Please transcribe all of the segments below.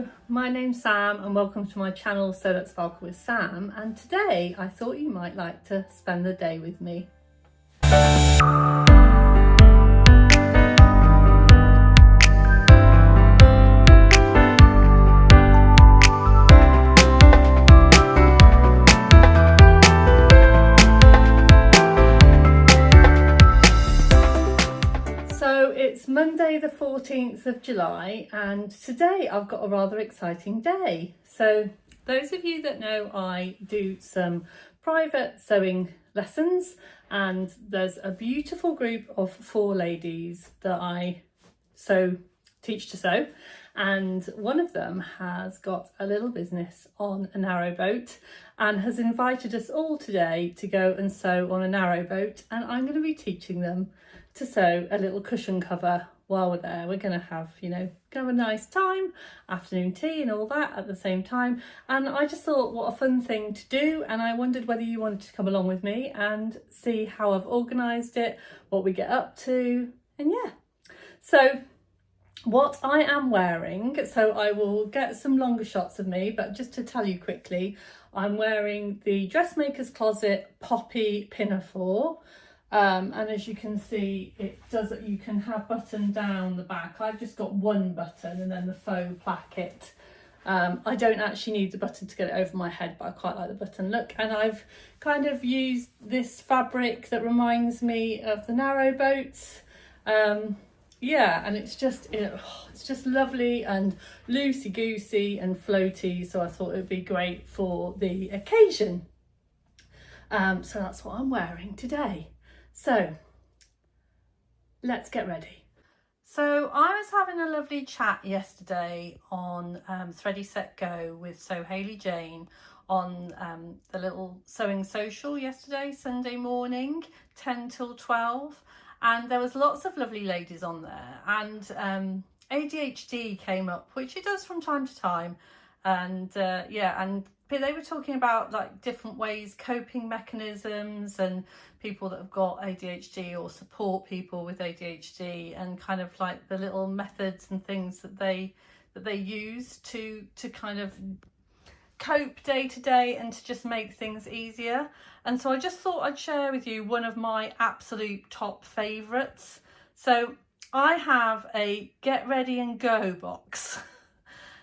Hello, my name's Sam and welcome to my channel So Let's Sparkle with Sam, and today I thought you might like to spend the day with me. It's Monday the 14th of July and today I've got a rather exciting day. So those of you that know, I do some private sewing lessons and there's a beautiful group of 4 ladies that I teach to sew, and one of them has got a little business on a narrowboat and has invited us all today to go and sew on a narrowboat, and I'm going to be teaching them to sew a little cushion cover while we're there. We're going to have, a nice time, afternoon tea and all that at the same time. And I just thought, what a fun thing to do. And I wondered whether you wanted to come along with me and see how I've organised it, what we get up to. And yeah, so what I am wearing, so I will get some longer shots of me, but just to tell you quickly, I'm wearing the Dressmaker's Closet Poppy Pinafore. And as you can see, you can have button down the back. I've just got one button and then the faux placket. I don't actually need the button to get it over my head, but I quite like the button look. And I've kind of used this fabric that reminds me of the narrowboats. Yeah, and it's just lovely and loosey-goosey and floaty, so I thought it would be great for the occasion. So that's what I'm wearing today. So let's get ready. So I was having a lovely chat yesterday on Thready Set Go with Sew Hayley Jane on the little sewing social yesterday, Sunday morning, 10 till 12. And there was lots of lovely ladies on there, and ADHD came up, which it does from time to time. And and they were talking about like different ways, coping mechanisms, and people that have got ADHD or support people with ADHD, and kind of like the little methods and things that they use to kind of cope day to day and to just make things easier. And so I just thought I'd share with you one of my absolute top favourites. So I have a Get Ready and Go box.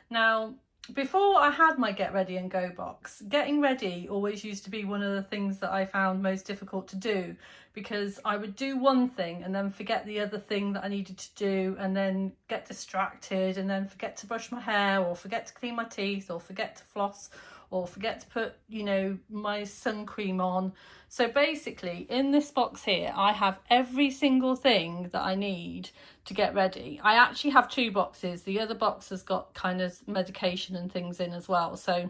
Now, before I had my Get Ready and Go box, getting ready always used to be one of the things that I found most difficult to do, because I would do one thing and then forget the other thing that I needed to do, and then get distracted, and then forget to brush my hair, or forget to clean my teeth, or forget to floss, or forget to put, my sun cream on. So basically in this box here, I have every single thing that I need to get ready. I actually have 2 boxes. The other box has got kind of medication and things in as well. So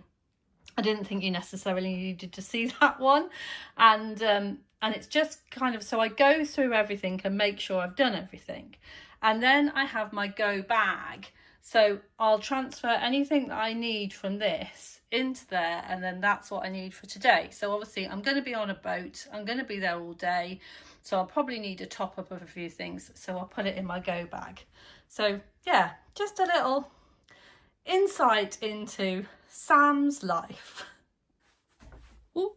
I didn't think you necessarily needed to see that one. And it's just kind of, so I go through everything and make sure I've done everything. And then I have my Go bag. So I'll transfer anything that I need from this into there, and then that's what I need for today. So obviously I'm going to be on a boat, I'm going to be there all day, so I'll probably need a top up of a few things, so I'll put it in my Go bag. So yeah, just a little insight into Sam's life. Ooh.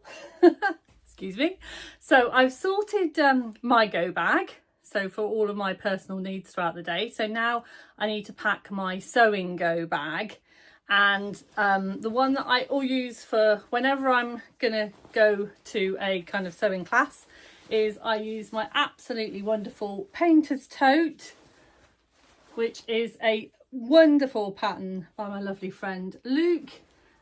Excuse me. So I've sorted my Go bag, so for all of my personal needs throughout the day. So now I need to pack my sewing Go bag. And the one that I all use for whenever I'm going to go to a kind of sewing class is I use my absolutely wonderful Painter's Tote, which is a wonderful pattern by my lovely friend Luke.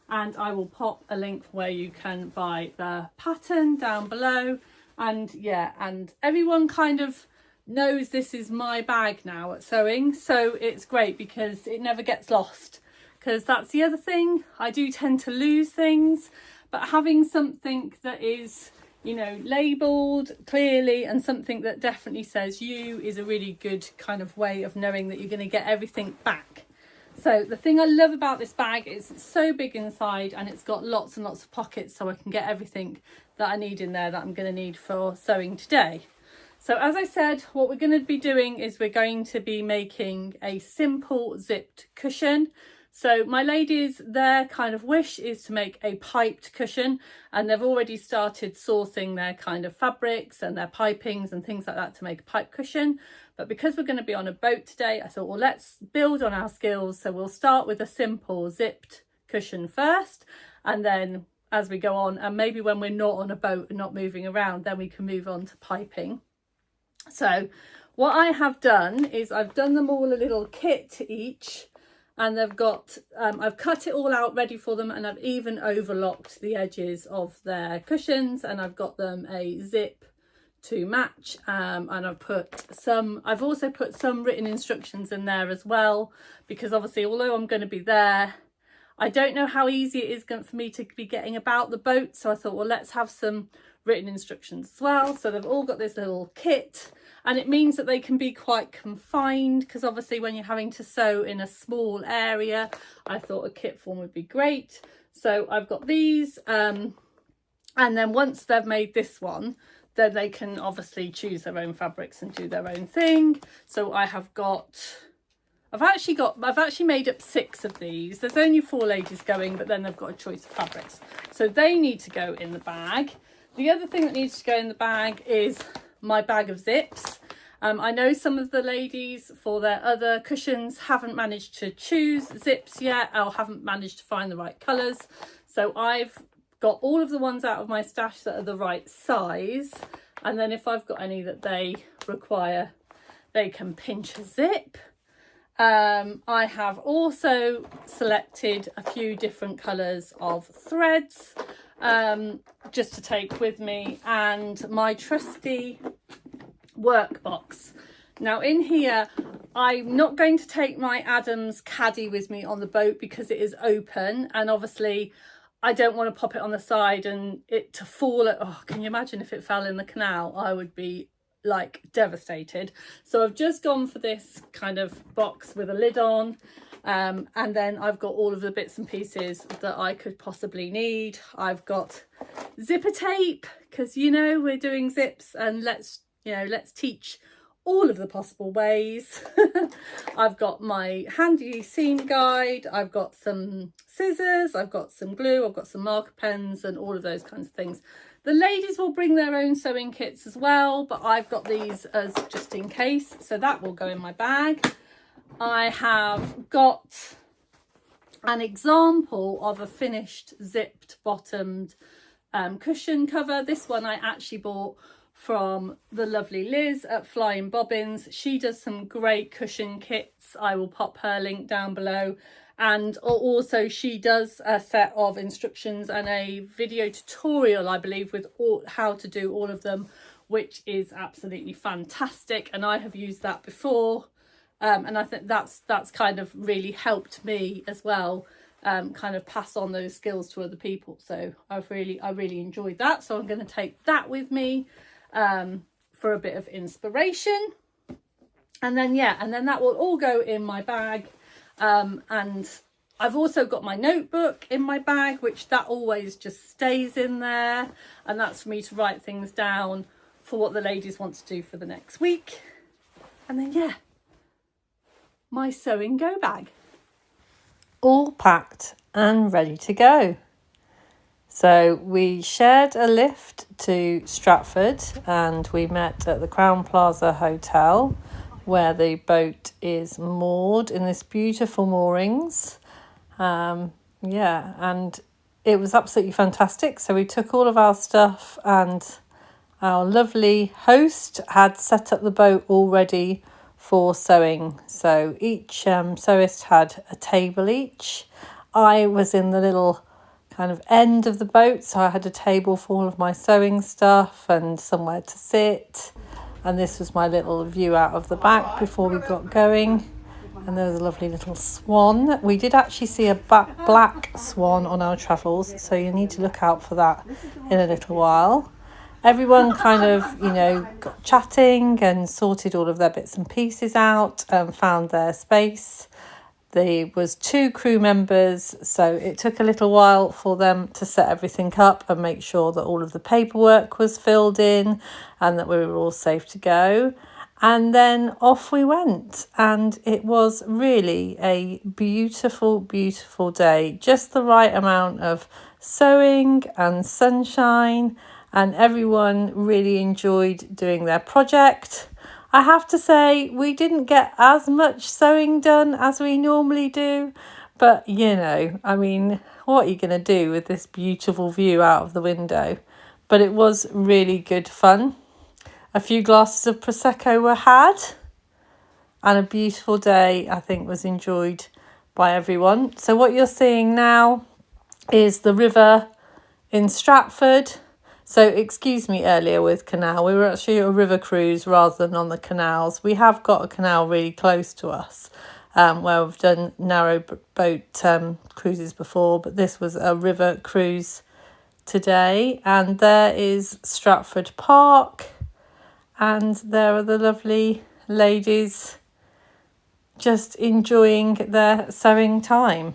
And I will pop a link where you can buy the pattern down below. And yeah, and everyone kind of knows this is my bag now at sewing. So it's great because it never gets lost. Because that's the other thing, I do tend to lose things, but having something that is, labelled clearly and something that definitely says you is a really good kind of way of knowing that you're going to get everything back. So the thing I love about this bag is it's so big inside, and it's got lots and lots of pockets, so I can get everything that I need in there that I'm going to need for sewing today. So as I said, what we're going to be doing is we're going to be making a simple zipped cushion. So my ladies, their kind of wish is to make a piped cushion, and they've already started sourcing their kind of fabrics and their pipings and things like that to make a pipe cushion. But because we're going to be on a boat today, I thought, well, let's build on our skills. So we'll start with a simple zipped cushion first, and then as we go on, and maybe when we're not on a boat and not moving around, then we can move on to piping. So what I have done is I've done them all a little kit each, and they've got, I've cut it all out ready for them, and I've even overlocked the edges of their cushions, and I've got them a zip to match, and I've also put some written instructions in there as well, because obviously although I'm going to be there, I don't know how easy it is for me to be getting about the boat, so I thought, well, let's have some written instructions as well. So they've all got this little kit, and it means that they can be quite confined, because obviously when you're having to sew in a small area, I thought a kit form would be great. So I've got these, and then once they've made this one, then they can obviously choose their own fabrics and do their own thing. So I've actually made up 6 of these. There's only 4 ladies going, but then they've got a choice of fabrics, so they need to go in the bag. The other thing that needs to go in the bag is my bag of zips. I know some of the ladies for their other cushions haven't managed to choose zips yet, or haven't managed to find the right colours. So I've got all of the ones out of my stash that are the right size, and then if I've got any that they require, they can pinch a zip. I have also selected a few different colours of threads just to take with me, and my trusty workbox. Now in here, I'm not going to take my Adams caddy with me on the boat because it is open, and obviously I don't want to pop it on the side and it to fall. Oh, can you imagine if it fell in the canal? I would be like devastated. So I've just gone for this kind of box with a lid on, and then I've got all of the bits and pieces that I could possibly need. I've got zipper tape, because we're doing zips, and let's teach all of the possible ways. I've got my handy seam guide, I've got some scissors, I've got some glue, I've got some marker pens, and all of those kinds of things. The ladies will bring their own sewing kits as well, but I've got these as just in case, so that will go in my bag. I have got an example of a finished zipped bottomed cushion cover. This one I actually bought from the lovely Liz at Flying Bobbins. She does some great cushion kits. I will pop her link down below. And also she does a set of instructions and a video tutorial, I believe, with how to do all of them, which is absolutely fantastic. And I have used that before. And I think that's kind of really helped me as well, kind of pass on those skills to other people. So I really enjoyed that. So I'm going to take that with me for a bit of inspiration. And then that will all go in my bag. And I've also got my notebook in my bag, which that always just stays in there, and that's for me to write things down for what the ladies want to do for the next week. And then my sewing go bag, all packed and ready to go. So we shared a lift to Stratford, and we met at the Crown Plaza Hotel, where the boat is moored in this beautiful moorings. And it was absolutely fantastic. So we took all of our stuff, and our lovely host had set up the boat all ready for sewing. So each sewist had a table each. I was in the little kind of end of the boat, so I had a table for all of my sewing stuff and somewhere to sit. And this was my little view out of the back before we got going. And there was a lovely little swan. We did actually see a black swan on our travels, so you need to look out for that in a little while. Everyone kind of, got chatting and sorted all of their bits and pieces out and found their space. There was 2 crew members, so it took a little while for them to set everything up and make sure that all of the paperwork was filled in and that we were all safe to go. And then off we went, and it was really a beautiful, beautiful day. Just the right amount of sewing and sunshine, and everyone really enjoyed doing their project. I have to say, we didn't get as much sewing done as we normally do, but you know, I mean, what are you going to do with this beautiful view out of the window? But it was really good fun. A few glasses of Prosecco were had, and a beautiful day, I think, was enjoyed by everyone. So what you're seeing now is the river in Stratford. So excuse me earlier with canal. We were actually a river cruise rather than on the canals. We have got a canal really close to us where we've done narrow boat cruises before, but this was a river cruise today. And there is Stratford Park. And there are the lovely ladies just enjoying their sewing time.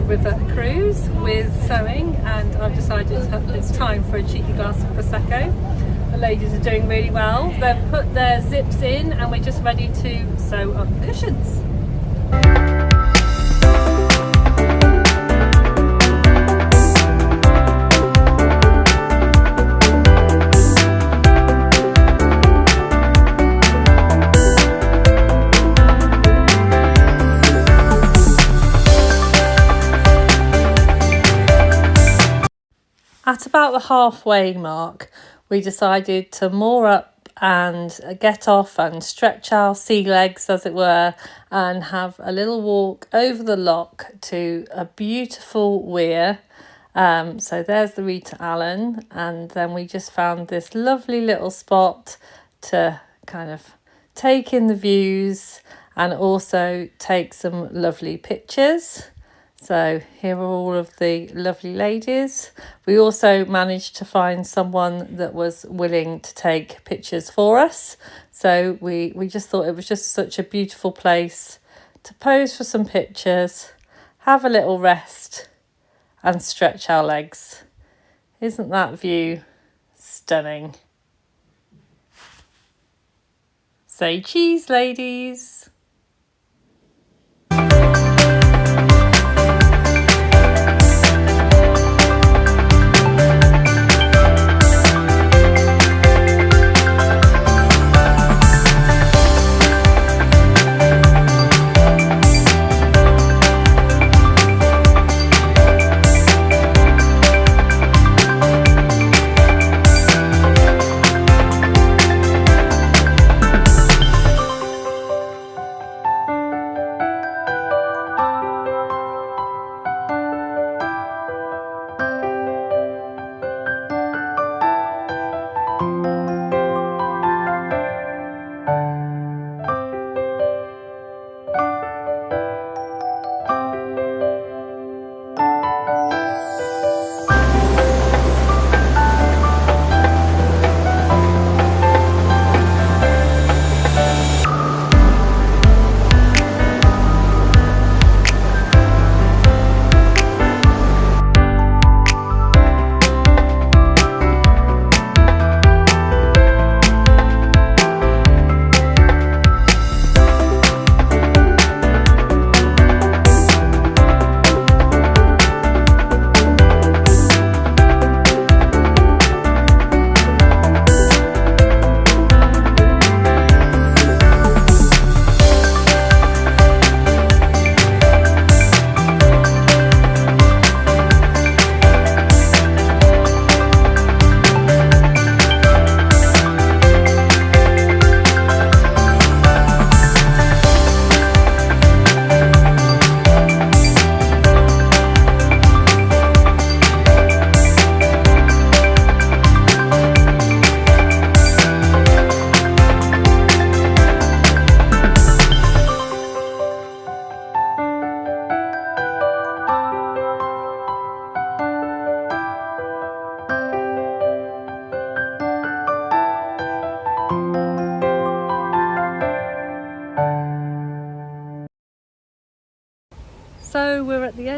River cruise with sewing, and I've decided it's time for a cheeky glass of Prosecco. The ladies are doing really well. They've put their zips in and we're just ready to sew up cushions. At about the halfway mark, we decided to moor up and get off and stretch our sea legs, as it were, and have a little walk over the loch to a beautiful weir. So there's the Rita Allen, and then we just found this lovely little spot to kind of take in the views and also take some lovely pictures. So here are all of the lovely ladies. We also managed to find someone that was willing to take pictures for us. So we just thought it was just such a beautiful place to pose for some pictures, have a little rest and stretch our legs. Isn't that view stunning? Say cheese, ladies.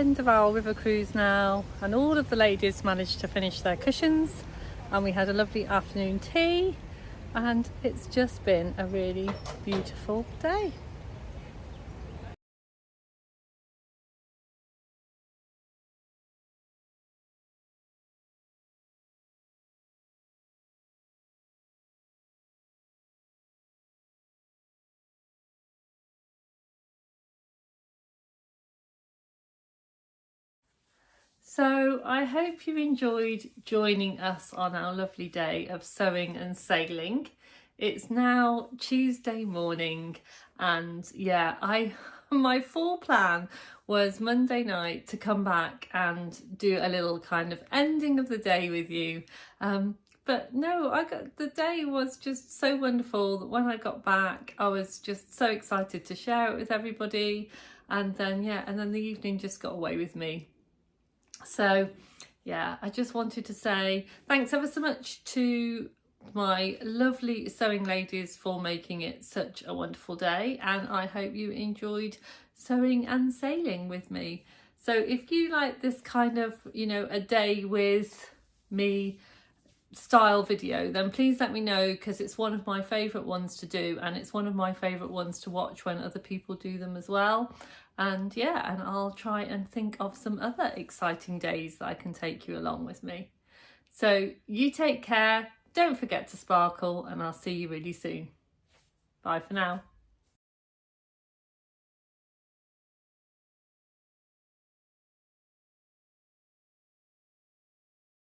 end of our river cruise now, and all of the ladies managed to finish their cushions, and we had a lovely afternoon tea, and it's just been a really beautiful day. So I hope you enjoyed joining us on our lovely day of sewing and sailing. It's now Tuesday morning, and yeah, my full plan was Monday night to come back and do a little kind of ending of the day with you. But no, the day was just so wonderful that when I got back, I was just so excited to share it with everybody. And then the evening just got away with me. So yeah, I just wanted to say thanks ever so much to my lovely sewing ladies for making it such a wonderful day, and I hope you enjoyed sewing and sailing with me. So if you like this kind of, a day with me style video, then please let me know, because it's one of my favourite ones to do, and it's one of my favourite ones to watch when other people do them as well. And yeah, and I'll try and think of some other exciting days that I can take you along with me. So you take care, don't forget to sparkle, and I'll see you really soon. Bye for now.